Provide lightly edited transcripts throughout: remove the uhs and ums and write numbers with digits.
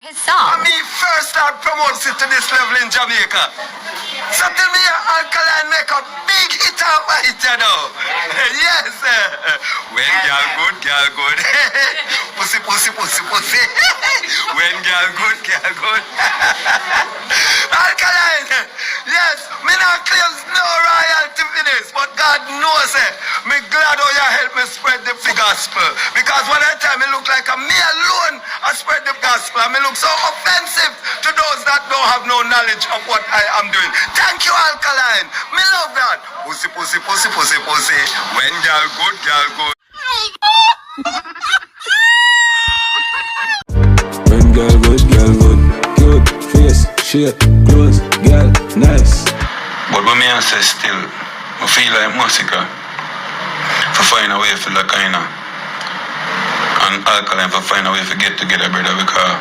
His song. I mean, first start promotes it to this level in Jamaica. So tell me, Alkaline make a big hit out of it, you know. Yes. When girl good. Pussy. When girl good. Alkaline, yes, me not claim no royalty for this, but God knows it. Me glad how you help me spread the gospel. Because one time it look like a me alone I spread the gospel. And me look so offensive to those that don't have no knowledge of what I am doing. Thank you, Alkaline. Me love that. Pussy. When girl good. When girl good, cute, face, shape, clothes, girl, nice. But when me I say still, I feel like Masicka for find a way for the kind of, and Alkaline for find a way to get together, brother, because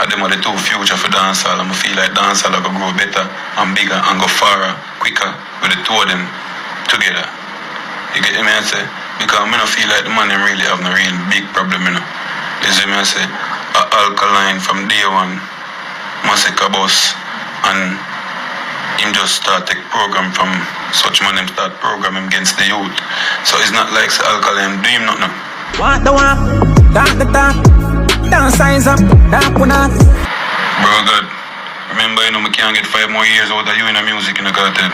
I them are the two future for dancehall, and I feel like dancehall will grow better and bigger and go farther, quicker with the two of them together. You get me I say? Because I don't feel like the man really have no real big problem, you know. You see me I say? Alkaline from day one, Vendetta Boss, and him just start take program from such man, him start programming against the youth. So it's not like Alkaline do him nothing. Walk the walk, talk the talk, dance signs up, talk one up. Bro God, remember you know me can't get 5 more years out of you in the music in the cartel.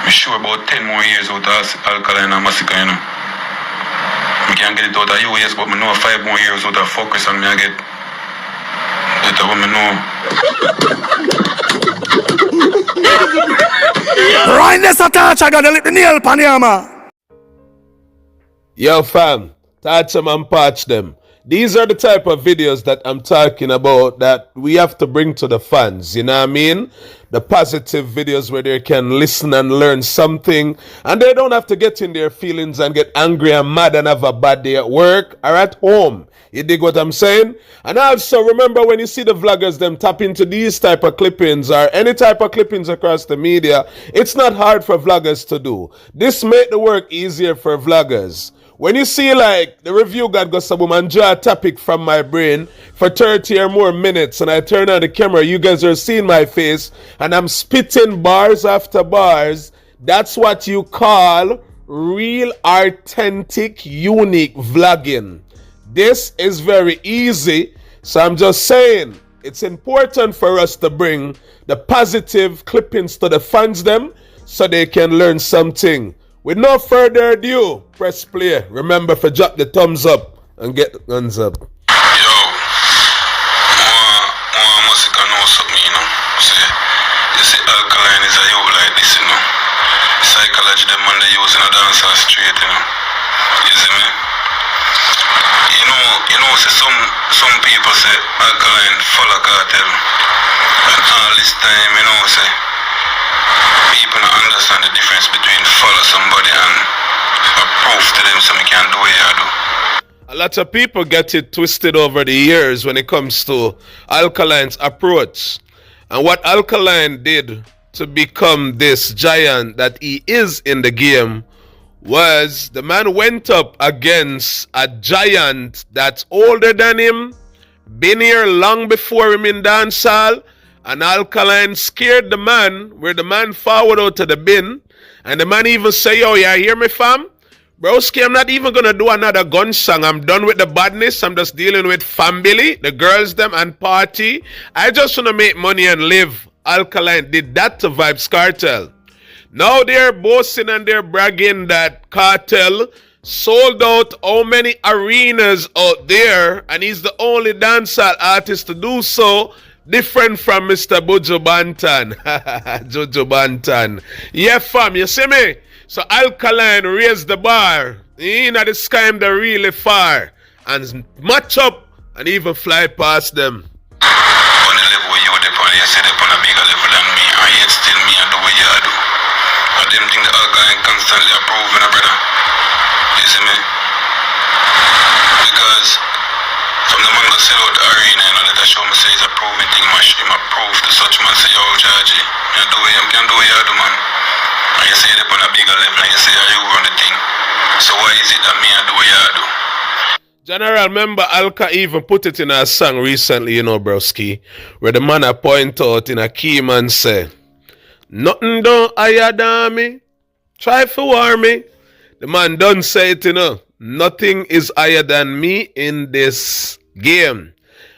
Me sure about 10 more years out of Alkaline and Masicka, you know. I can't get it out of you, yes, but I know 5 more years out of focus on me I get. That's what I know. Right, this attach, I gotta lick the nail pan here, man. Yo fam, touch them and patch them. These are the type of videos that I'm talking about that we have to bring to the fans, you know what I mean? The positive videos where they can listen and learn something and they don't have to get in their feelings and get angry and mad and have a bad day at work or at home. You dig what I'm saying? And also remember when you see the vloggers them tap into these type of clippings or any type of clippings across the media, it's not hard for vloggers to do. This make the work easier for vloggers. When you see like the review got some woman draw a topic from my brain for 30 or more minutes and I turn on the camera, you guys are seeing my face and I'm spitting bars after bars, that's what you call real, authentic, unique vlogging. This is very easy, so I'm just saying it's important for us to bring the positive clippings to the fans them so they can learn something. With no further ado, press play. Remember to drop the thumbs up and get the guns up. Yo, Masicka know something, you know. You see Alkaline is a youth like this, you know. Psychology them man they use in a dancehall street, you know. You see me? You know, see some people say Alkaline follow cartel. And all this time, you know, say people don't understand the difference between follow somebody and approve to them so we can do what you do. A lot of people get it twisted over the years when it comes to Alkaline's approach. And what Alkaline did to become this giant that he is in the game was the man went up against a giant that's older than him, been here long before him in dancehall, and Alkaline scared the man, where the man forward out to the bin, and the man even say, yo, you hear me fam? Broski, I'm not even gonna do another gun song. I'm done with the badness. I'm just dealing with family, the girls them and party. I just wanna make money and live. Alkaline did that to Vybz Kartel. Now they're boasting and they're bragging that Kartel sold out how many arenas out there and he's the only dancehall artist to do so, different from Mr. Buju Banton. Jojo Banton. Yeah fam, you see me? So Alkaline raised the bar. In the sky they really far and match up and even fly past them. On the level you dip on, you see dip on a bigger level than me, and yet still me and do what you do. But them think the Alkaline constantly approving, brother. You see me? Because from the man that sell out the arena, you know, that show me say he's approving thing, him approve to such man say, yo, Georgie, you do what you can do what you do, man. And you say dip on a bigger level, and you say, you run the thing. So why is it that me and do what you do? General, remember Alka even put it in a song recently, you know, broski, where the man a point out in a key man say, nothing don't higher than me, try for war me. The man done say it, you know, nothing is higher than me in this game.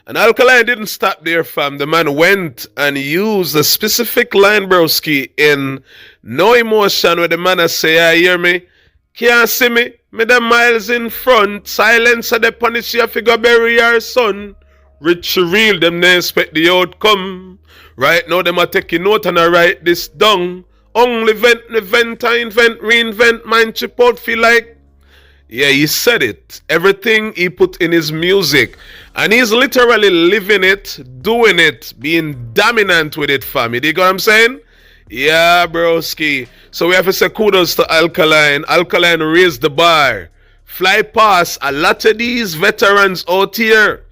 And Alkaline didn't stop there, fam. The man went and used a specific line, broski, in No Emotion, where the man a say, I hear me, can't see me, me the miles in front, silence of the punish you figure bury your son. Rich real, them they expect the outcome. Right now, them a taking note and I write this down. Only invent, reinvent, mind chip out, feel like. Yeah, he said it. Everything he put in his music. And he's literally living it, doing it, being dominant with it, fam. You dig what I'm saying? Yeah, broski. So we have to say kudos to Alkaline. Alkaline raised the bar. Fly past a lot of these veterans out here.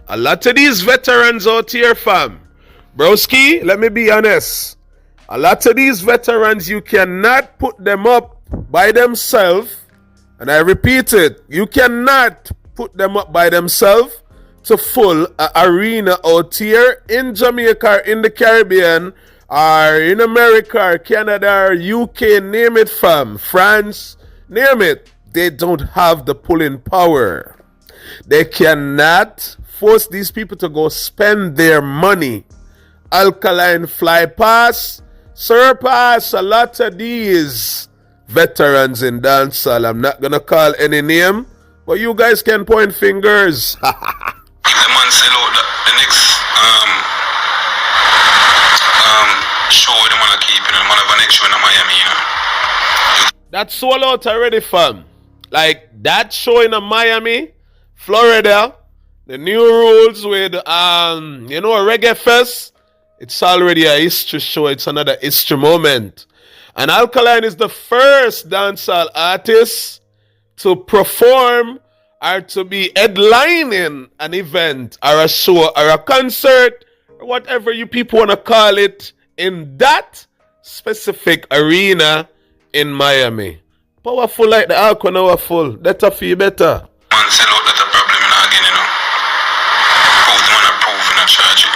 A lot of these veterans out here, fam. Broski, let me be honest. A lot of these veterans, you cannot put them up by themselves. And I repeat it, you cannot put them up by themselves to full arena out here in Jamaica, or in the Caribbean, or in America, or Canada, or UK, name it, fam. France, name it. They don't have the pulling power. They cannot force these people to go spend their money. Alkaline fly past, surpass a lot of these veterans in dancehall. I'm not gonna call any name, but you guys can point fingers. If the man sell out the next show with the man keeping, the man have a next show in Miami, you know. That's sold out already, fam. Like that show in Miami, Florida, the new rules with you know, a reggae fest. It's already a history show. It's another history moment. And Alkaline is the first dancehall artist to perform or to be headlining an event or a show or a concert or whatever you people want to call it in that specific arena in Miami. Powerful like the Alka now full. Better for you better. Man sell out, that's a problem again, you know. Prove the man approve and charge it.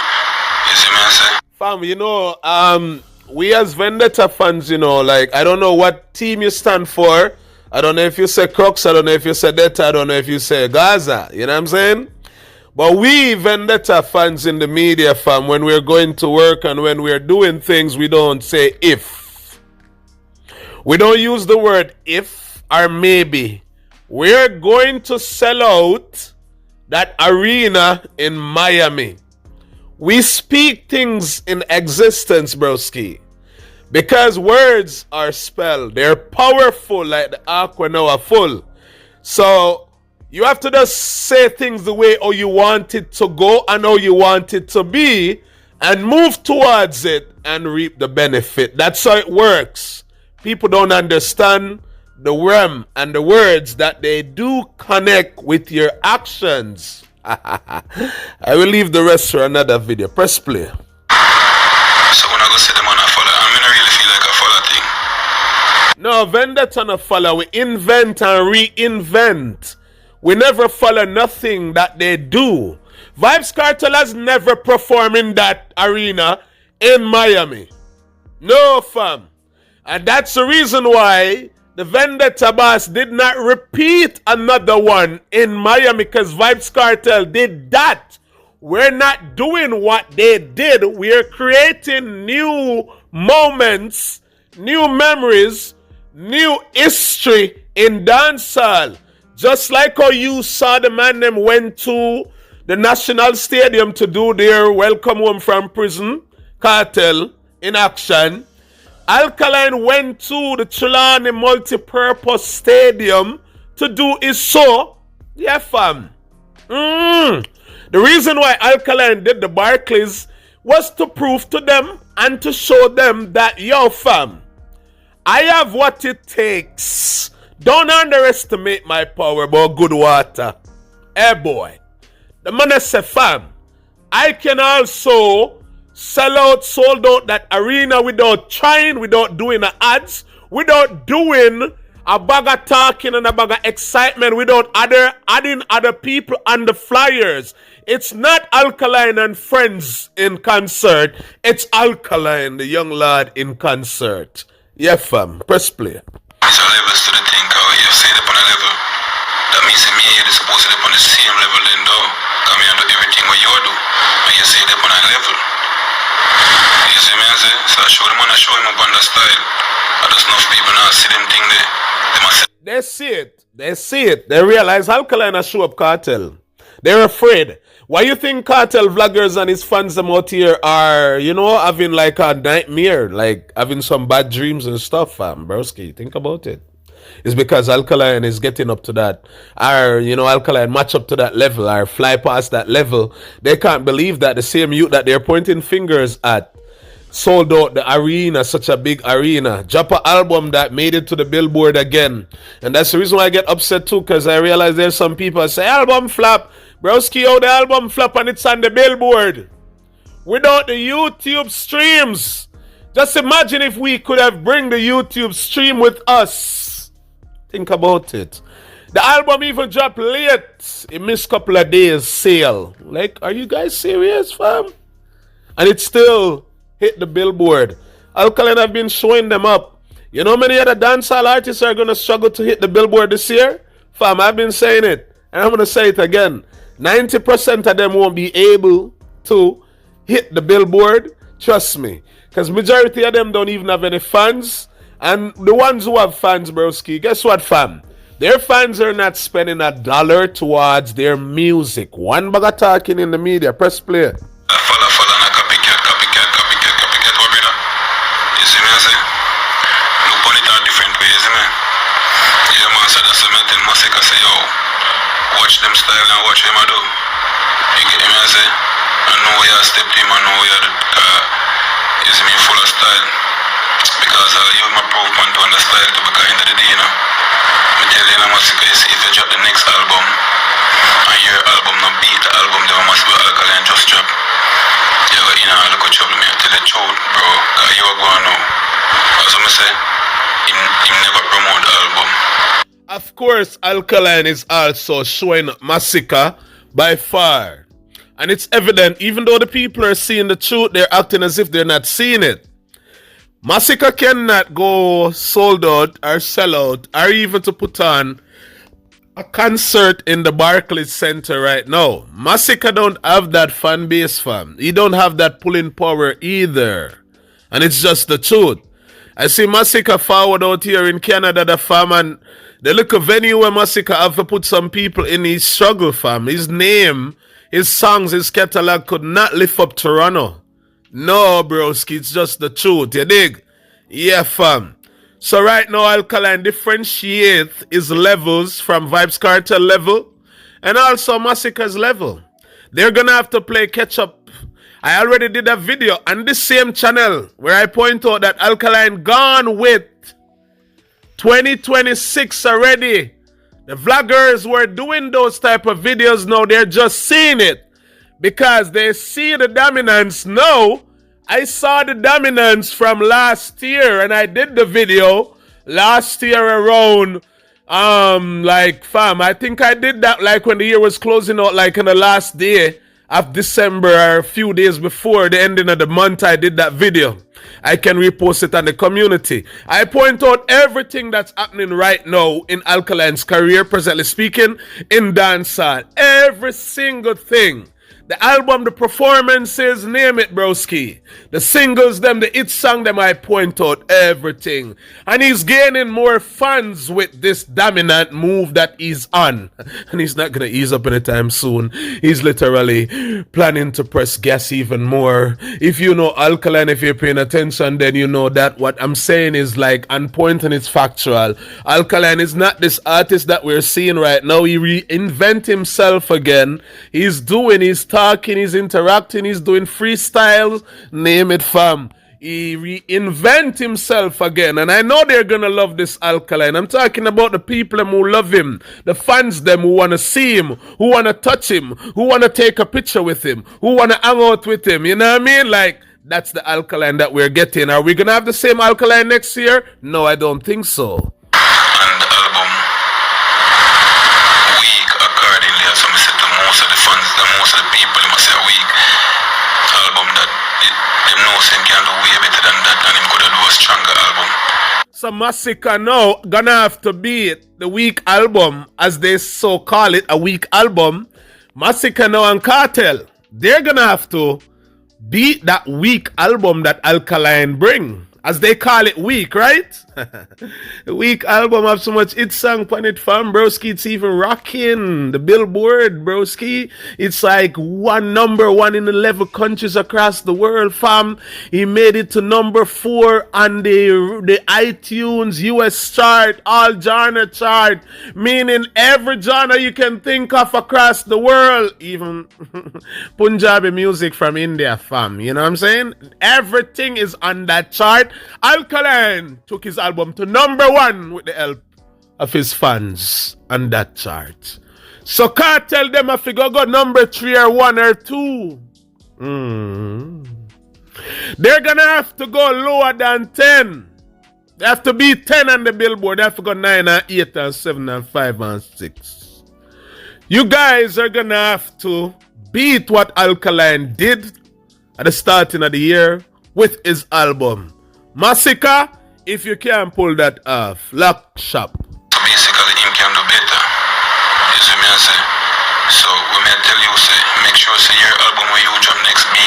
You see me I say? Fam, you know, we as Vendetta fans, you know, like, I don't know what team you stand for. I don't know if you say Crocs, I don't know if you say Detta, I don't know if you say Gaza. You know what I'm saying? But we Vendetta fans in the media, fam, when we're going to work and when we're doing things, we don't say if. We don't use the word if or maybe. We're going to sell out that arena in Miami. We speak things in existence, broski. Because words are spelled. They're powerful like the aqua now are full. So you have to just say things the way how you want it to go and how you want it to be and move towards it and reap the benefit. That's how it works. People don't understand the realm and the words that they do connect with your actions. I will leave the rest for another video. Press play. So when I go see the man I follow, I mean I really feel like I follow thing. No, Vendetta no follow. We invent and reinvent. We never follow nothing that they do. Vybz Kartel has never performed in that arena in Miami. No, fam. And that's the reason why the Vendetta Boss did not repeat another one in Miami, because Vybz Kartel did that. We're not doing what they did. We're creating new moments, new memories, new history in dancehall. Just like how you saw the man them went to the National Stadium to do their welcome home from prison, Cartel in action. Alkaline went to the Trelawney Multipurpose Stadium to do his show. Yeah, fam. The reason why Alkaline did the Barclays was to prove to them and to show them that, yo, fam, I have what it takes. Don't underestimate my power about good water. Hey, boy. The man said, fam, I can also sell out, sold out that arena without trying, without doing the ads, without doing a bag of talking and a bag of excitement without adding other people on the flyers. It's not Alkaline and friends in concert. It's Alkaline, the young lad, in concert. Yeah, fam. Press play. It's a levels to the thing, how you say it on a level. That means me and you supposed to be on the same level then though. Come here and do everything what you do. And you say it on a level. You see me and say? So I show them and I show him up on the style. I just know if people now see them thing there. They must say, They see it. They see it. They realize Alkaline has show up Kartel. They're afraid. Why you think Kartel vloggers and his fans them out here are, you know, having like a nightmare, like having some bad dreams and stuff, fam, broski? Think about it. It's because Alkaline is getting up to that, or, you know, Alkaline match up to that level, or fly past that level. They can't believe that the same youth that they're pointing fingers at sold out the arena, such a big arena. Drop an album that made it to the Billboard again. And that's the reason why I get upset too, because I realize there's some people that say, album flop. Broski, how the album flop and it's on the Billboard. Without the YouTube streams. Just imagine if we could have bring the YouTube stream with us. Think about it. The album even dropped late. It missed a couple of days sale. Like, are you guys serious, fam? And it still hit the Billboard. Alkaline have been showing them up. You know many other dancehall artists are going to struggle to hit the Billboard this year? Fam, I've been saying it. And I'm going to say it again. 90% of them won't be able to hit the Billboard. Trust me. Because majority of them don't even have any fans. And the ones who have fans, broski, guess what, fam? Their fans are not spending $1 towards their music. One bag of talking in the media. Press play. follow, and a copycat, what brother? You see me, I say? Look on it a different way, you see me? Yeah, man, so that's what I tell Masicka, say, yo, watch them style and watch him I do. You get me, I say? I know where you step to him, I know where you see me full of style. Because you my proof man to understand to be kind of the day, you know. I tell you, Masicka, you see, if you drop the next album, and your album not beat the album, then must be Alkaline just drop. You go in and look at trouble me, I tell the truth, bro, because you are going now. As I say, he never promote the album. Of course, Alkaline is also showing Masicka by far. And it's evident, even though the people are seeing the truth, they're acting as if they're not seeing it. Masicka cannot go sold out or sell out or even to put on a concert in the Barclays Center right now. Masicka don't have that fan base, fam. He don't have that pulling power either. And it's just the truth. I see Masicka forward out here in Canada, the fam, and the little venue where Masicka have to put some people in his struggle, fam. His name, his songs, his catalog could not lift up Toronto. No, broski, it's just the truth, you dig? Yeah, fam. So right now, Alkaline differentiates his levels from Vybz Kartel level and also Masicka's level. They're gonna have to play catch up. I already did a video on this same channel where I point out that Alkaline gone with 2026 already. The vloggers were doing those type of videos now. They're just seeing it because they see the dominance now. I saw the dominance from last year and I did the video last year around like fam, I think I did that like when the year was closing out, like in the last day of December or a few days before the ending of the month. I did that video. I can repost it on the community. I point out everything that's happening right now in Alkaline's career, presently speaking, in dancehall. Every single thing. The album, the performances, name it, broski. The singles, them, the hit song, them, I point out everything. And he's gaining more fans with this dominant move that he's on. And he's not going to ease up anytime soon. He's literally planning to press gas even more. If you know Alkaline, if you're paying attention, then you know that what I'm saying is like on point and it's factual. Alkaline is not this artist that we're seeing right now. He reinvent himself again. He's talking, he's interacting, he's doing freestyles, name it, fam. He reinvent himself again, and I know they're gonna love this Alkaline. I'm talking about the people who love him, the fans them who wanna see him, who wanna touch him, who wanna take a picture with him, who wanna hang out with him, you know what I mean? Like, that's the Alkaline that we're getting. Are we gonna have the same Alkaline next year? No, I don't think so. And know him can do way better than that, and him could have do a stronger album. So Masicka now gonna have to beat the weak album, as they so call it, a weak album. Masicka now and Kartel, they're gonna have to beat that weak album that Alkaline bring. As they call it weak, right? The weak album have so much hit song on it, fam, broski. It's even rocking the Billboard, broski. It's like number one in 11 countries across the world, fam. He made it to number 4 on the iTunes US chart, all genre chart, meaning every genre you can think of across the world, even Punjabi music from India, fam. You know what I'm saying? Everything is on that chart. Alkaline took his album to number 1 with the help of his fans on that chart. So Kartel them if you go number 3 or 1 or 2. They're gonna have to go lower than 10. They have to be 10 on the Billboard. They have to go 9 and 8 and 7 and 5 and 6. You guys are gonna have to beat what Alkaline did at the starting of the year with his album. Masicka, if you can pull that off, lock shop. So basically, him can do better. You see me I say? So when I tell you, say, make sure say your album when you drop next be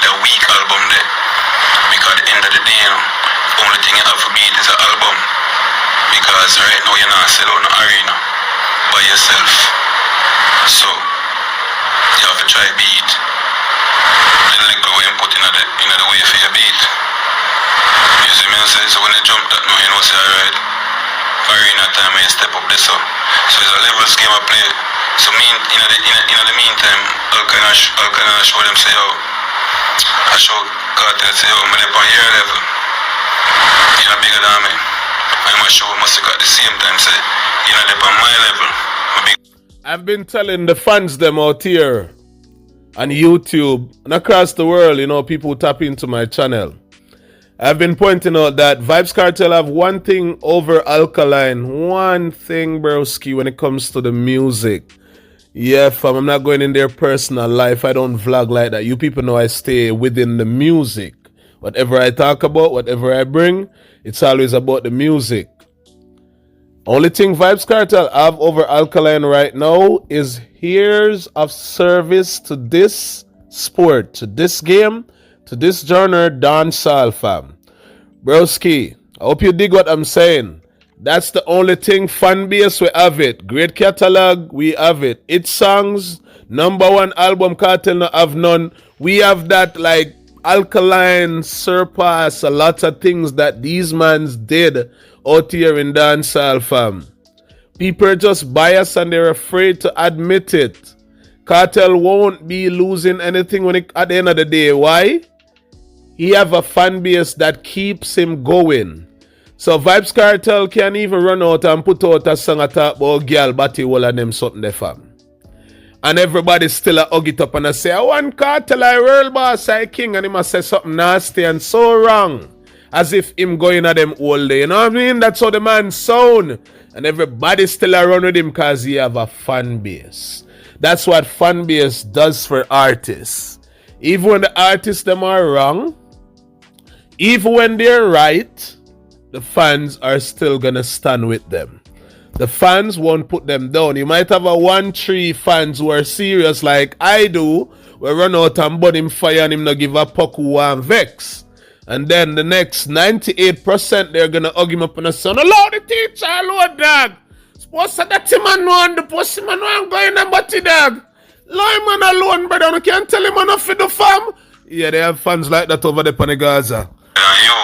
the weak album there. Because at the end of the day, you know, only thing you have to beat is an album. Because right now you're not selling the arena by yourself. So you have to try beat. The little way you put in the way for your beat. You see me I say? So when you jump that now, you know say alright. Arena time when you step up this so it's a levels game I play. So me in the meantime, Alkaline show them say, yo, I show Kartel say, yo, I'm on your level. You're bigger than me. I'm show Masicka at the same time say, you're not on my level. I've been telling the fans them out here on YouTube and across the world, you know, people tap into my channel. I've been pointing out that Vybz Kartel have one thing over Alkaline. One thing, broski, when it comes to the music. Yeah, fam, I'm not going in their personal life. I don't vlog like that. You people know I stay within the music. Whatever I talk about, whatever I bring, it's always about the music. Only thing Vybz Kartel have over Alkaline right now is years of service to this sport, to this game, to this genre, dancehall, fam. Broski, I hope you dig what I'm saying. That's the only thing. Fan base, we have it. Great catalog, we have it. It songs, number 1 album, Kartel no have none. We have that, like, Alkaline surpass a lot of things that these mans did out here in dancehall, fam. People are just biased and they're afraid to admit it. Kartel won't be losing anything at the end of the day. Why? He have a fan base that keeps him going. So Vybz Kartel can even run out and put out a song and talk about girl, body, all of them something there, fam. And everybody still a hug it up and I say, I want Kartel, I world boss, I king, and he must say something nasty and so wrong. As if him going at them all day. You know what I mean? That's how the man sound. And everybody still around with him because he have a fan base. That's what fan base does for artists. Even when the artists them are wrong, even when they're right, the fans are still gonna stand with them. The fans won't put them down. You might have a 1-3 fans who are serious like I do, will run out and burn him fire and him not give a puck who want vex. And then the next 98% they're gonna hug him up and say, allow the teacher, alone, dog. Suppose that man know the pussy man know I'm going and butty, dog. Allow him man alone, brother. You can't tell him enough for the fam. Yeah, they have fans like that over there on the Gaza. You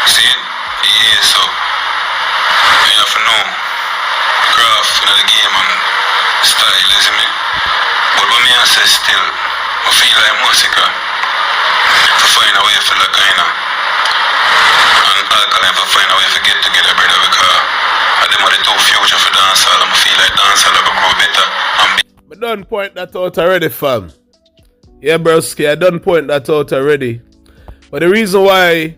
see, yeah, so you have to know craft in the game and style, you see me? But when I say still, I feel like Masicka to find a way for the kind of and Alkaline to find a way to get together, brother, because I them are the two future for dancehall and I feel like dancehall will grow better and But don't point that out already, fam. Yeah, broski, I done point that out already. But the reason why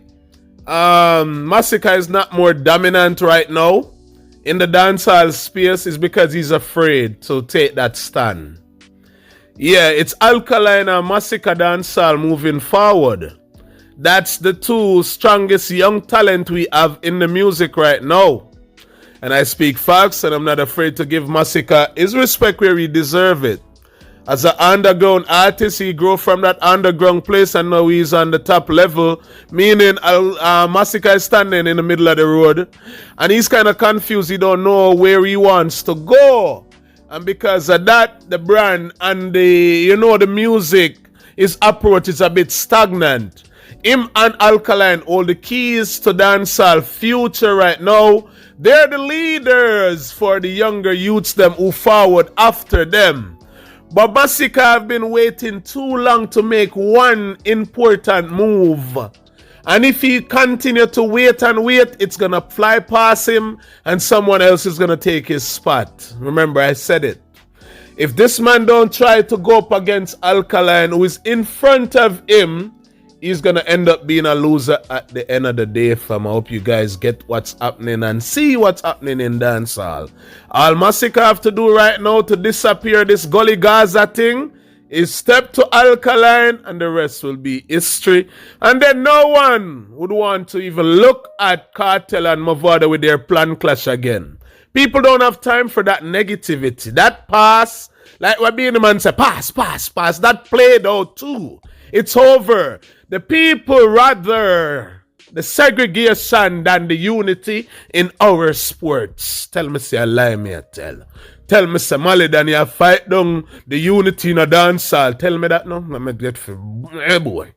Masicka is not more dominant right now in the dancehall space is because he's afraid to take that stand. Yeah, it's Alkaline and Masicka dancehall moving forward. That's the two strongest young talent we have in the music right now. And I speak facts, and I'm not afraid to give Masicka his respect where he deserves it. As an underground artist, he grew from that underground place, and now he's on the top level, meaning Masicka is standing in the middle of the road, and he's kind of confused. He don't know where he wants to go. And because of that, the brand and the music, his approach is a bit stagnant. Him and Alkaline hold the keys to dancehall future right now. They're the leaders for the younger youths them who forward after them. But Masicka have been waiting too long to make one important move. And if he continue to wait and wait, it's gonna fly past him and someone else is gonna take his spot. Remember, I said it. If this man don't try to go up against Alkaline, who is in front of him, he's gonna end up being a loser at the end of the day, fam. I hope you guys get what's happening and see what's happening in dancehall. All Masicka have to do right now to disappear this gully Gaza thing is step to Alkaline, and the rest will be history. And then no one would want to even look at Kartel and Mavado with their plan clash again. People don't have time for that negativity. That pass, like what being the man say, pass. That played out too. It's over. The people rather the segregation than the unity in our sports. Tell me say a lie, me I tell. Tell me say Mali than you fight down the unity in a dancehall. Tell me that no. Let me get for hey boy.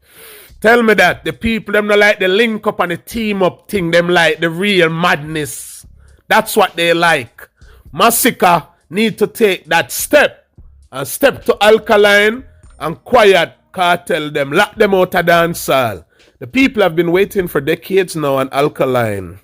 Tell me that the people them not like the link up and the team up thing. Them like the real madness. That's what they like. Masicka need to take that step and step to Alkaline and quiet Kartel them, lock them out of dancehall. The people have been waiting for decades now on Alkaline.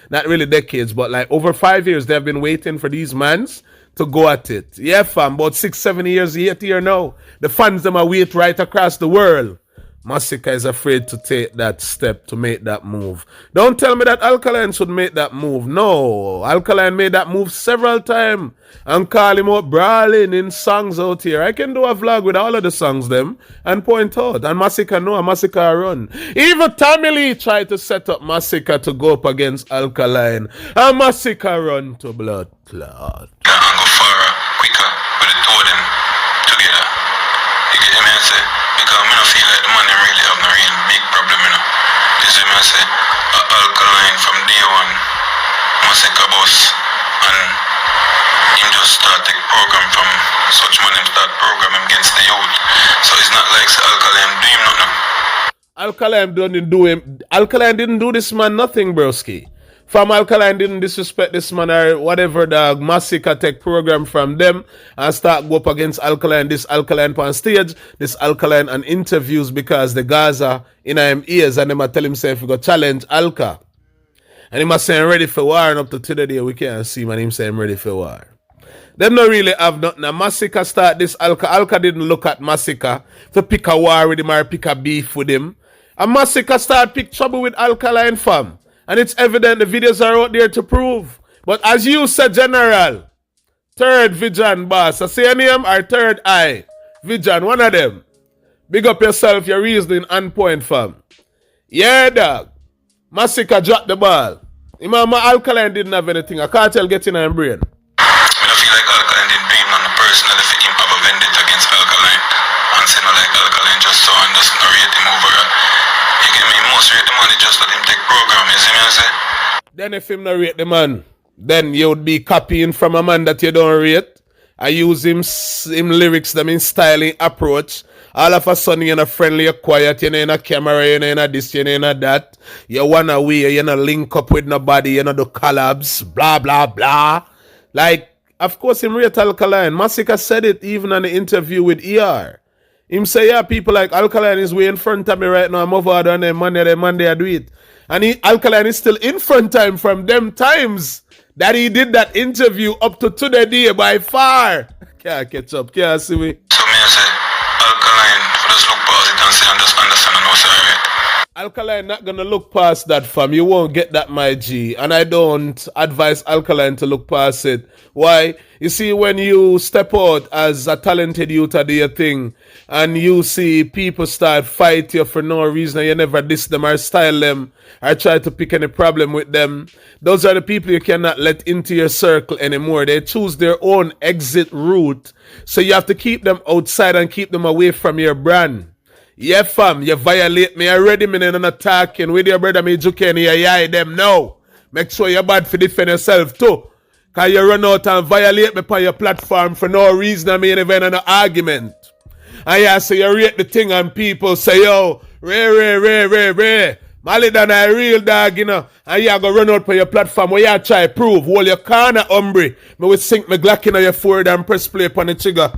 Not really decades, but like over 5 years they have been waiting for these mans to go at it. Yeah, fam, about 6-7 years yet here now. The fans them are wait right across the world. Masicka is afraid to take that step to make that move. Don't tell me that Alkaline should make that move. No, Alkaline made that move several times and call him out brawling in songs out here. I can do a vlog with all of the songs them and point out. And Masicka know, and Masicka run. Even Tommy Lee tried to set up Masicka to go up against Alkaline. And Masicka run to blood clot. Can't go far quicker with the two of them together. You get me? I say, because I don't feel like the money really have no real big problem, you know. This is me I say, Alkaline from day one, Vendetta Boss, and him just start the program from such money, him start programming against the youth. So it's not like say Alkaline do him nothing. Alkaline didn't do him. Alkaline didn't do this man nothing, broski. From Alkaline didn't disrespect this man or whatever the Masicka tech program from them and start go up against Alkaline, this Alkaline on stage, this Alkaline on interviews because the Gaza in him ears and them a tell himself he go challenge Alka. And he must say I'm ready for war and up to today we can't see him and him say I'm ready for war. Them not really have nothing. Now Masicka start this Alka. Alka didn't look at Masicka to pick a war with him or pick a beef with him. And Masicka start pick trouble with Alkaline fam. And it's evident the videos are out there to prove. But as you said, General, third Vision boss, I say your name or third eye? Vision, one of them. Big up yourself, your reasoning on point, fam. Yeah, dog. Masicka dropped the ball. Imam Alkaline didn't have anything. A Kartel get in her brain. I don't feel like Alkaline didn't do him nothing personally for him have a vendetta against Alkaline. And say no like Alkaline just saw and just not rate him over. You get me? He must rate the money just let him take program, you see me I say? Then if him not rate the man, then you would be copying from a man that you don't rate. I use him lyrics, them in styling approach. All of a sudden you're not friendly, you're quiet, you're not in a camera, you're not in a this, you're not in a that. You wanna way, you're not link up with nobody, you're not do collabs, blah blah blah. Like, of course him rate Alkaline. Masicka said it even on the interview with ER. Him say, yeah, people like Alkaline is way in front of me right now. I'm over on them Monday I do it. And Alkaline is still in front of him from them times that he did that interview up to today by far. Can't catch up, can't see me. So me I say, Alkaline, just look past it and say and just understand and know sorry. Alkaline not gonna look past that, fam. You won't get that, my G. And I don't advise Alkaline to look past it. Why? You see, when you step out as a talented youth to do your thing, and you see people start fight you for no reason, and you never diss them or style them or try to pick any problem with them, those are the people you cannot let into your circle anymore. They choose their own exit route. So you have to keep them outside and keep them away from your brand. Yeah, fam, you violate me already, me and attacking with your brother, me joking, you yai them now. Make sure you're bad for defend yourself too. Cause you run out and violate me on your platform for no reason, I mean even an argument. And you say you rate the thing and people say, yo, Ray. Mali than a real dog, you know. And you go run out for your platform where you try to prove. Hold your corner, hombre. Me will sink my Glock in your forehead and press play upon the trigger.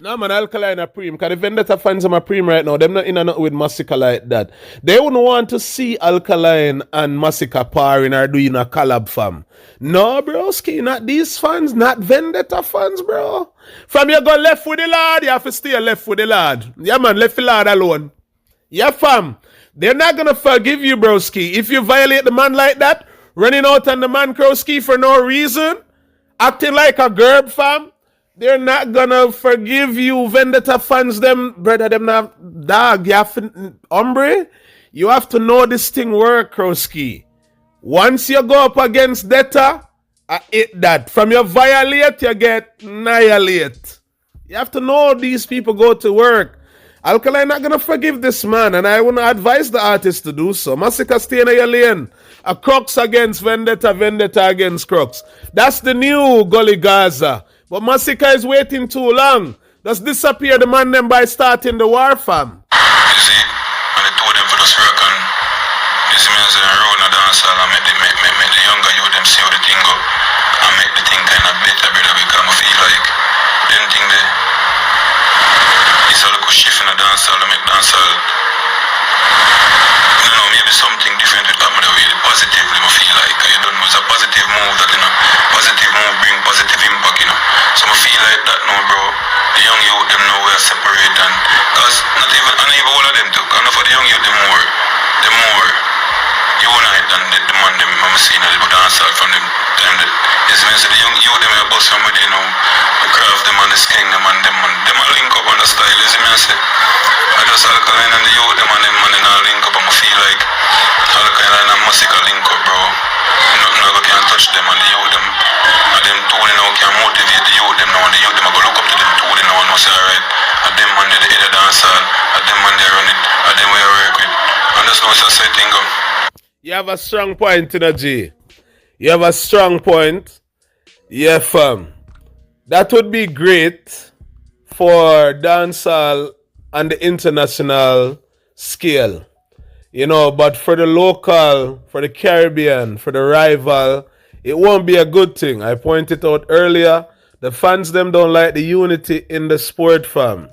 No man, Alkaline a preem, because the Vendetta fans are preem right now. Them not in and out with Masicka like that. They wouldn't want to see Alkaline and Masicka parring or doing a collab, fam. No, broski, not these fans, not Vendetta fans, bro. From you go left with the lad, you have to stay left with the lad. Yeah man, left the lad alone. Yeah fam, they're not gonna forgive you, broski. If you violate the man like that, running out on the man Krowski for no reason, acting like a gerb, fam, they're not gonna forgive you. Vendetta fans, them, brother, them not dog. You have to, hombre, you have to know this thing work, Krowski. Once you go up against Detta, I hit that. From your violate, you get annihilate. You have to know these people go to work. Alkaline not gonna forgive this man, and I wanna advise the artist to do so. Masicka stay in your lane. A Crux against Vendetta, Vendetta against Crux. That's the new Gully Gaza. But Masicka is waiting too long. Just disappear the man them by starting the war, fam. You see, and they told them for just work on this means and roll in the dancehall and make the younger youth them see how the thing go and make the thing kind of better, brother, because I feel like them thing there is a little shift in the dancehall and make dancehall, you know, maybe something different with that, way positively, I feel like, you don't know, it's a positive move that, you know, positive move bring positive impact, you know. So I feel like that now, bro. The young youth them know we are separate, and cause not even all of them too. Cause enough of the young youth them more unite than the man them I'm seeing a little dancehall from them time that is means the young youth them are boss somebody, you know, the craft them and the sking them and them a link up on the style, is me I say. I just Alkaline and the youth them and them man and all link up, and I feel like Alkaline and Masicka link up, bro. Nothing can touch them, and the youth them and them two you know can motivate the youth them now, and the youth them are gonna look up to them two you know and must say alright, and them man they the head of dancehall, and them man they run it, and them we work with, and that's not such a thing go. You have a strong point, G. You have a strong point. Yeah, fam. That would be great for dancehall on the international scale. You know, but for the local, for the Caribbean, for the rival, it won't be a good thing. I pointed out earlier, the fans them don't like the unity in the sport, fam.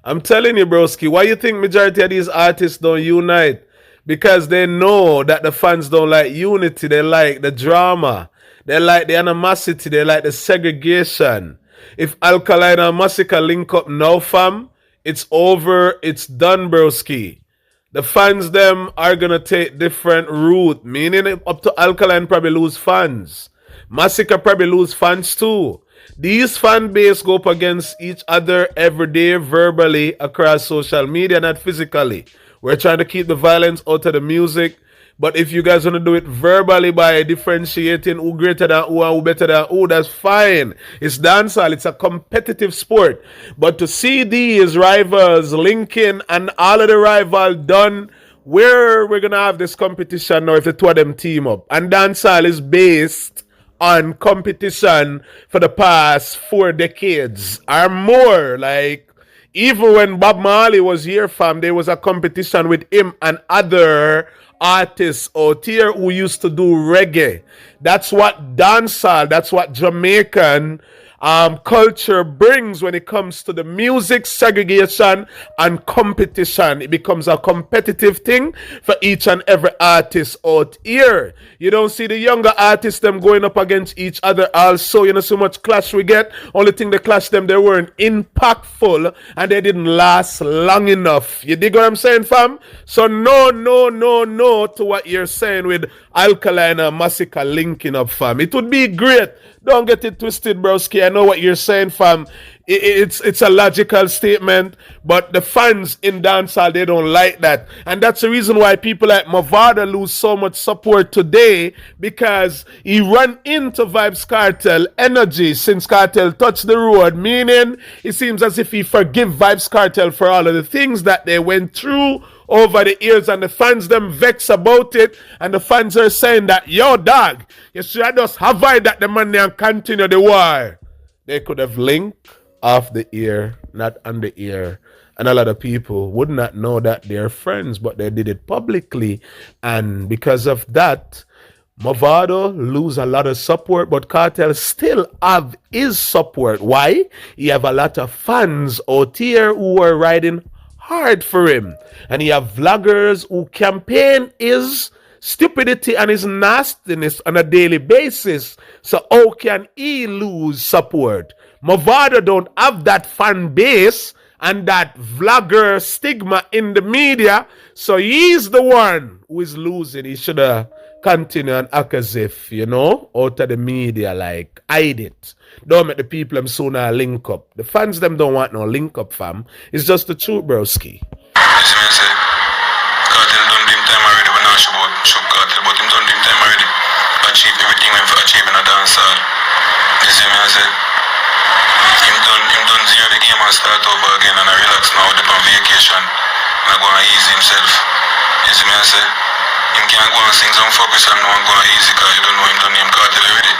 I'm telling you, broski, why you think majority of these artists don't unite? Because they know that the fans don't like unity. They like the drama. They like the animosity. They like the segregation. If Alkaline and Masicka link up now, fam, it's over. It's done, broski. The fans them are going to take different route. Meaning up to Alkaline probably lose fans. Masicka probably lose fans too. These fan base go up against each other every day verbally across social media, not physically. We're trying to keep the violence out of the music. But if you guys want to do it verbally by differentiating who greater than who and who better than who, that's fine. It's dancehall. It's a competitive sport. But to see these rivals linking and all of the rivals done, where we're going to have this competition now if the two of them team up. And dancehall is based on competition for the past 4 decades or more. Like, even when Bob Marley was here, fam, there was a competition with him and other artists out here who used to do reggae. That's what dancehall, that's what Jamaican culture brings when it comes to the music segregation and competition. It becomes a competitive thing for each and every artist out here. You don't see the younger artists them going up against each other also. You know so much clash we get. Only thing they clash them, they weren't impactful and they didn't last long enough. You dig what I'm saying, fam? So no to what you're saying with Alkaline and Masicka linking up, fam. It would be great. Don't get it twisted, broski. I know what you're saying, fam. It's a logical statement, but the fans in dancehall, they don't like that. And that's the reason why people like Mavado lose so much support today, because he ran into Vybz Kartel energy since Kartel touched the road, meaning it seems as if he forgive Vybz Kartel for all of the things that they went through over the years, and the fans them vex about it, and the fans are saying that, yo dog, you should have just avoid that the money and continue the war. They could have linked off the ear, not on the ear, and a lot of people would not know that they're friends, but they did it publicly, and because of that, Mavado lose a lot of support, but Kartel still have his support. Why? He have a lot of fans out here who are riding hard for him, and he have vloggers who campaign his stupidity and his nastiness on a daily basis. So how can he lose support? Mavado don't have that fan base and that vlogger stigma in the media, so he's the one who is losing. He should have continued and act as if, you know, out of the media, like hide it. Don't make the people them sooner link up. The fans them don't want no link up, fam. It's just the truth, broski. Yes, man, say, Kartel done dim time already. We're not sure about Kartel, but him done dim time already. Achieve everything when for achieving a dancehall. You see me, I say, him done zero the game and start over again, and I relax now, dip on vacation, and I go and ease himself. You see me, I say, him can't go and sing some focus and no one go and easy, because you don't know him done name Kartel already.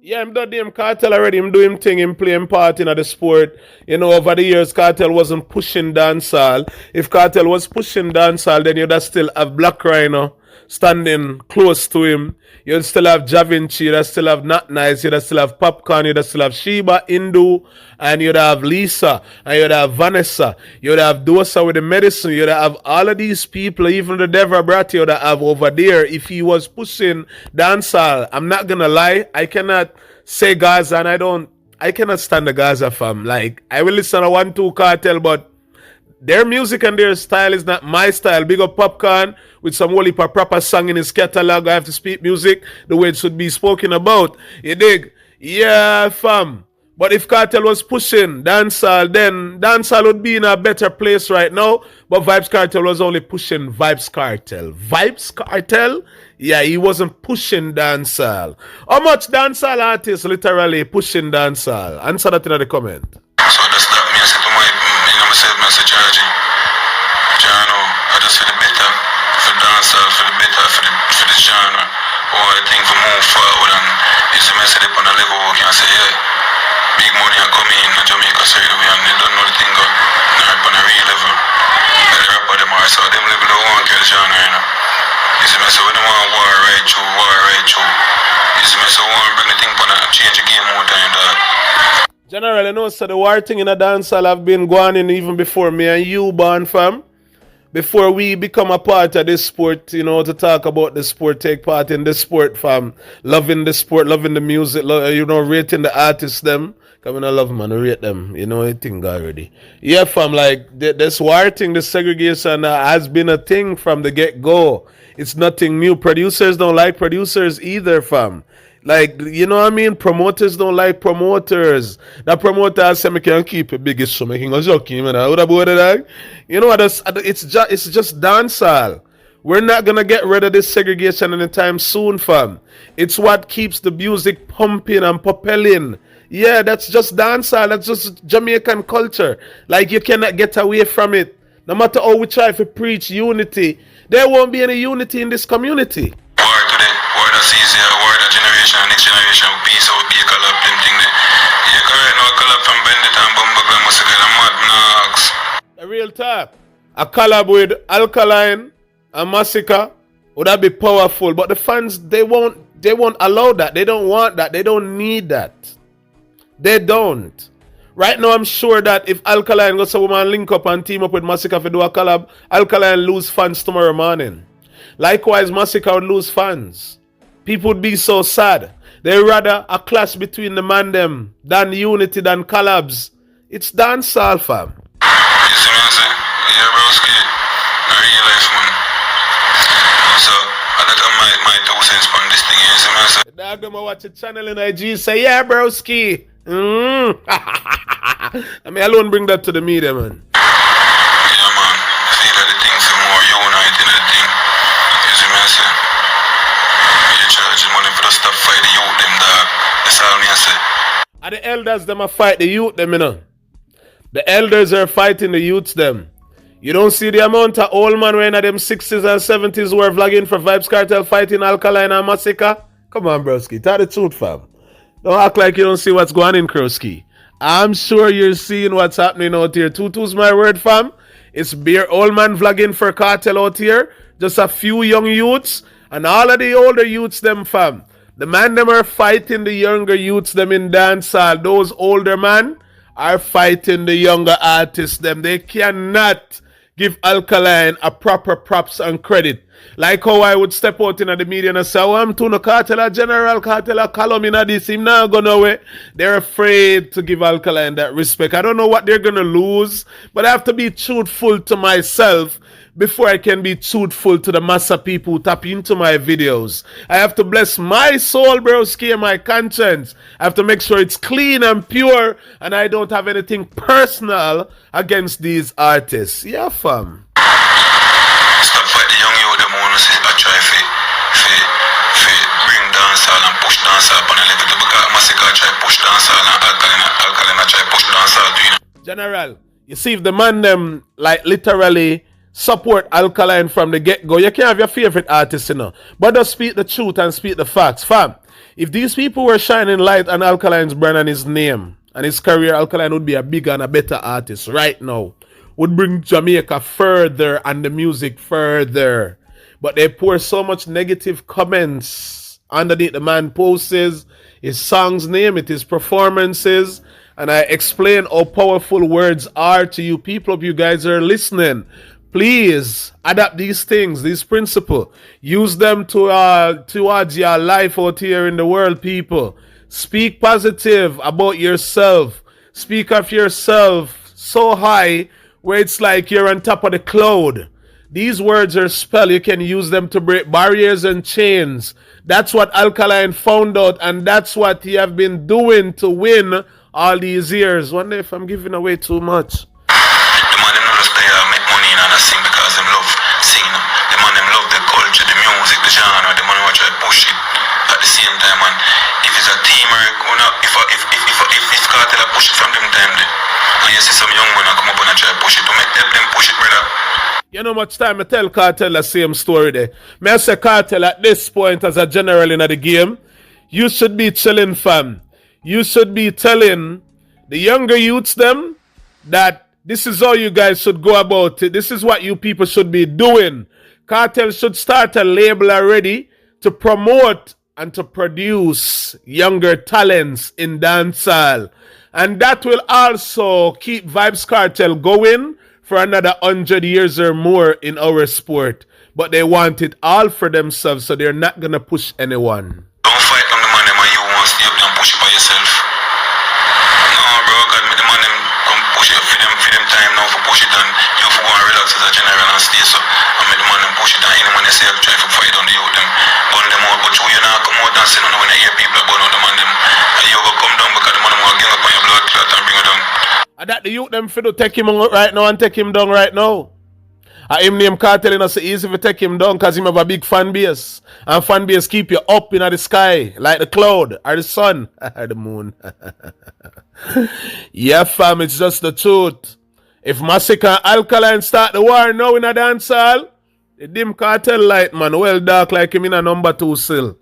Yeah, him done him Kartel already. Him do him thing, him playing part in the sport. You know, over the years, Kartel wasn't pushing dancehall. If Kartel was pushing dancehall, then you'd have still have Black Rhino standing close to him. You'd still have Javinci, you'd still have Not Nice, you'd still have Popcorn, you'd still have Sheba, Indu, and you'd have Lisa, and you'd have Vanessa, you'd have Dosa with the medicine, you'd have all of these people, even the Devra Brat you'd have over there. If he was pushing dancehall, I'm not gonna lie, I cannot say Gaza, and I cannot stand the Gaza fam. Like, I will listen to 1-2 Kartel, but their music and their style is not my style. Big up Popcorn with some whole heap of proper song in his catalog. I have to speak music the way it should be spoken about. You dig? Yeah, fam. But if Kartel was pushing dancehall, then dancehall would be in a better place right now. But Vybz Kartel was only pushing Vybz Kartel. Vybz Kartel? Yeah, he wasn't pushing dancehall. How much dancehall artists literally pushing dancehall? Answer that in the comment. So that's that me. I said to myself, I said, Georgie, Jano, I just feel the better for dancehall, for the better for the genre. Or I think for move forward, and it's a message up on a level where you can say, yeah, big money are coming in Jamaica straight away, and they don't know the thing on a real level. And the rapper them are, so them level don't want to kill the genre, you know. It's a message when they want war right through. It's a message when they bring the thing on and change the game more time, dog. Generally, no, so the war thing in a dancehall have been going in even before me and you born, fam. Before we become a part of this sport, you know, to talk about the sport, take part in this sport, fam. Loving the sport, loving the music, you know, rating the artists, them. Because I love them and rate them, you know, I think already. Yeah, fam, like, this war thing, this segregation has been a thing from the get-go. It's nothing new. Producers don't like producers either, fam. Like, you know what I mean? Promoters don't like promoters. That promoter said, I can keep it biggest show, making a joking, man. What about it? You know what? It's just dancehall. We're not going to get rid of this segregation anytime soon, fam. It's what keeps the music pumping and propelling. Yeah, that's just dancehall. That's just Jamaican culture. Like, you cannot get away from it. No matter how we try to preach unity, there won't be any unity in this community. War today, war that's easier, war that generation, next generation, peace out, be a collab, them thing there. You correct now, collab from Vendetta and Masicka and Mad Knocks. A real talk. A collab with Alkaline and Masicka would that be powerful, but the fans, they won't allow that. They don't want that. They don't need that. They don't. Right now, I'm sure that if Alkaline goes woman link up and team up with Masicka to do a collab, Alkaline lose fans tomorrow morning. Likewise, Masicka would lose fans. People would be so sad. They rather a clash between the man them than unity than collabs. It's dancehall, fam. You see what I say? Yeah, broski. No real life, man. So, I got my 2 cents from this thing, you see what I say? The dog them watch the channel in IG say, yeah, broski. I mean, alone bring that to the media, man. Yeah, man. See that the things are more united in the thing. You see what I say? You charge money for the stuff, fight the youth, them, dog. That's all me I say. And the elders them a fight the youth them, you know. The elders are fighting the youths them. You don't see the amount of old man when them 60s and 70s who are vlogging for Vybz Kartel fighting Alkaline and Masicka? Come on, broski. Tell the truth, fam. Don't act like you don't see what's going on in Krowski. I'm sure you're seeing what's happening out here. Tutu's my word, fam. It's bare old man vlogging for Kartel out here. Just a few young youths. And all of the older youths them, fam. The man them are fighting the younger youths them in dancehall. Those older man are fighting the younger artists them. They cannot give Alkaline a proper props and credit. Like how I would step out in the media and say, oh, I'm to no Kartel a general, Kartel a column in this, him now go nowhere. They're afraid to give Alkaline that respect. I don't know what they're going to lose, but I have to be truthful to myself before I can be truthful to the massa people who tap into my videos. I have to bless my soul, broski, and my conscience. I have to make sure it's clean and pure, and I don't have anything personal against these artists. Yeah, fam. Stop fight the young youth, them wanna see I try fi bring dancehall and push dancehall upon a little bit because Masicka try push dancehall and Alkaline try push dancehall to you. General, you see if the man them like literally support Alkaline from the get-go, you can't have your favorite artist, you know. But just speak the truth and speak the facts. Fam, if these people were shining light on Alkaline's brand and his name and his career, Alkaline would be a bigger and a better artist right now. Would bring Jamaica further and the music further. But they pour so much negative comments underneath the man posts, his songs name it, his performances. And I explain how powerful words are to you people. If you guys are listening, please adapt these things, these principles. Use them towards your life out here in the world, people. Speak positive about yourself. Speak of yourself so high where it's like you're on top of the cloud. These words are spell. You can use them to break barriers and chains. That's what Alkaline found out, and that's what he have been doing to win all these years. Wonder if I'm giving away too much. The man them not just play make money and sing because them love sing. The man them love the culture, the music, the genre. The man who try push it at the same time. And if it's a teamwork, if Kartel push it from them time there. And you see some young man come up and try to push it to help them push it, brother. You know much time I tell Kartel the same story there. May I say Kartel at this point as a general in the game, you should be chilling, fam. You should be telling the younger youths them that this is how you guys should go about it. This is what you people should be doing. Kartel should start a label already to promote and to produce younger talents in dancehall. And that will also keep Vybz Kartel going for another 100 years or more in our sport. But they want it all for themselves, so they're not going to push anyone. Don't fight on the man them and you want to stay up and push it by yourself. No, bro, God, the man them come push it for them time now for push it and you for go and relax as a general and stay so. And make the man them push it and anyone they say try to fight on the youth them. Burn them out, but you not come out and say no when I hear people burn out the man them. And you go come down because the man them will gang up on your blood clot and bring it down. And that the youth them fit to take him out right now and take him down right now. Him name Kartel, you know, so easy to take him down because him have a big fan base. And fan base keep you up in the sky like the cloud or the sun or the moon. Yeah, fam, it's just the truth. If Masicka and Alkaline start the war now in a dancehall, the dim Kartel light, man, well dark like him in a number 2 still.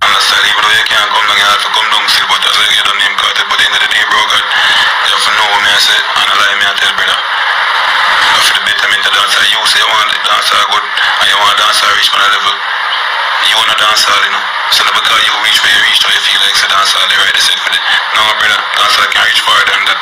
Understand, even though you can't come down, you have to come down still, but as you don't name Kartel, but at the end of the day, bro, God, you have to know what I say, and a lie me and tell, brother. For the betterment of dancer, you say you want the dancer good, and you want dancer reach on a level. You want to no dancehall, you know. So not because you reach where you reach, or you feel like it's a dancehall, they right, they said for the. No, brother, dancehall can reach farther than that.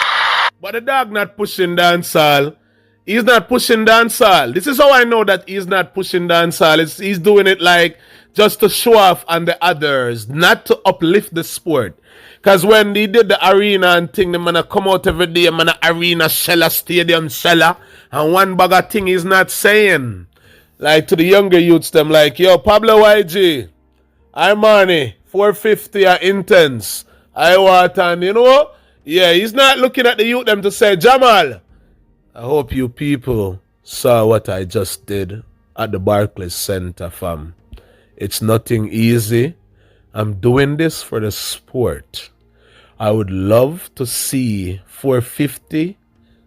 But the dog not pushing dancehall. He's not pushing dancehall. This is how I know that he's not pushing dancehall. He's doing it like just to show off on the others, not to uplift the sport. Because when they did the arena and thing, the man come out every day, man, arena seller, stadium seller, and one bag of thing he's not saying. Like to the younger youths, them like, yo, Pablo YG, Armani, 450 are intense. I want, and you know, yeah, he's not looking at the youth them to say, Jamal, I hope you people saw what I just did at the Barclays Center, fam. It's nothing easy. I'm doing this for the sport. I would love to see 450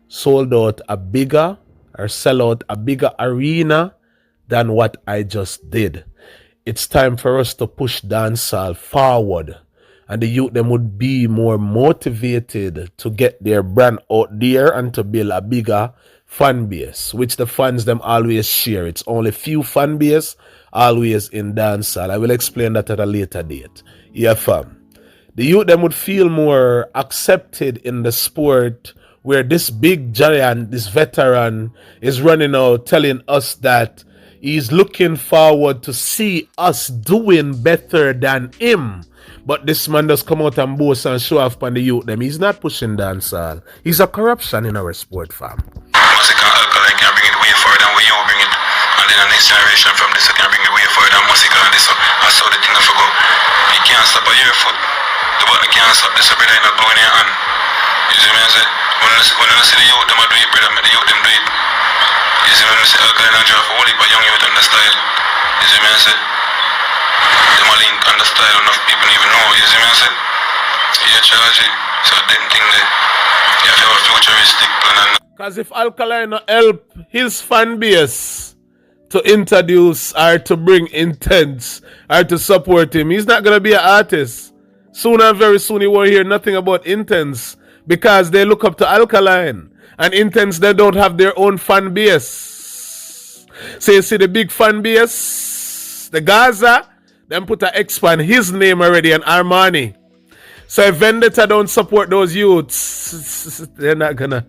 sold out a bigger or sell out a bigger arena than what I just did. It's time for us to push dancehall forward, and the youth them would be more motivated to get their brand out there and to build a bigger fan base, which the fans them always share. It's only few fan base always in dancehall. I will explain that at a later date. Yeah, fam. The youth them would feel more accepted in the sport where this big giant, this veteran, is running out telling us that he's looking forward to see us doing better than him. But this man does come out and boast and show off on the youth them. He's not pushing dancehall. He's a corruption in our sport, fam. Masicka and Alkaline can bring it way further than where you bring it. And then the next generation from this can bring it way further than Masicka and this. That's how the thing have to go. You can't stop at your foot. The button can't stop this, brother, you're not blowing your hand. You see me, I say? When I see the youth them do it, brother, the youth them do it. You see me, I say Alkaline and draft a whole heap of young youth on the style. You see me, I say? Them a link on the style enough people even know. You see me, I say? Yeah, charge it. So I didn't think that you have to have a futuristic plan. Because if Alkaline help his fan base to introduce or to bring intents or to support him, he's not going to be an artist. Soon and very soon you won't hear nothing about intents because they look up to Alkaline. And intents, they don't have their own fan base. So you see the big fan base, the Gaza, them put an X on his name already and Armani. So if Vendetta don't support those youths, they're not gonna.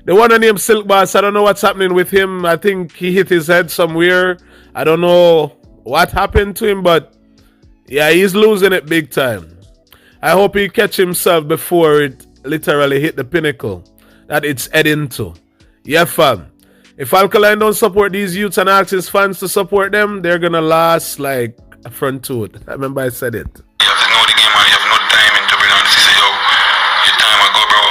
The one named Silk Boss, I don't know what's happening with him. I think he hit his head somewhere. I don't know what happened to him, but yeah, he's losing it big time. I hope he catch himself before it literally hit the pinnacle that it's heading to. Yeah, fam. If Alkaline don't support these youths and ask his fans to support them, they're gonna last like a front tooth. I remember I said it. You have to know the game and you have no time to bring on this. Say, yo, your time I go, bro.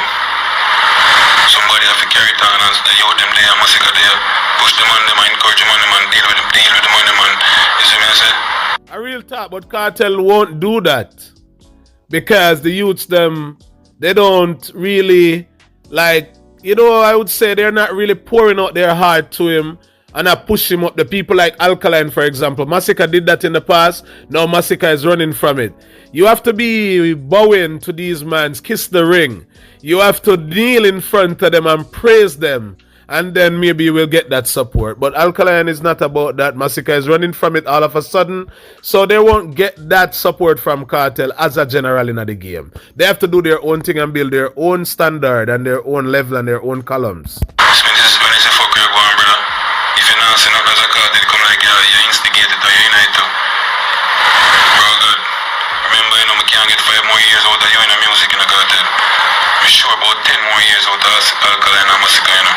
Somebody have to carry it on and the youth them there, Masicka there. Push them on them and encourage them on them and deal with them on them and you see me, I say? A real talk, but Kartel won't do that. Because the youths them, they don't really like, you know, I would say they're not really pouring out their heart to him and I push him up. The people like Alkaline, for example. Masicka did that in the past. Now Masicka is running from it. You have to be bowing to these mans, kiss the ring. You have to kneel in front of them and praise them. And then maybe you will get that support. But Alkaline is not about that. Masicka is running from it all of a sudden. So they won't get that support from Kartel as a general in the game. They have to do their own thing and build their own standard and their own level and their own columns. Can't get 5 more years out of you in the music in the Kartel. I'm sure about 10 more years out of Alkaline and Masicka, you know.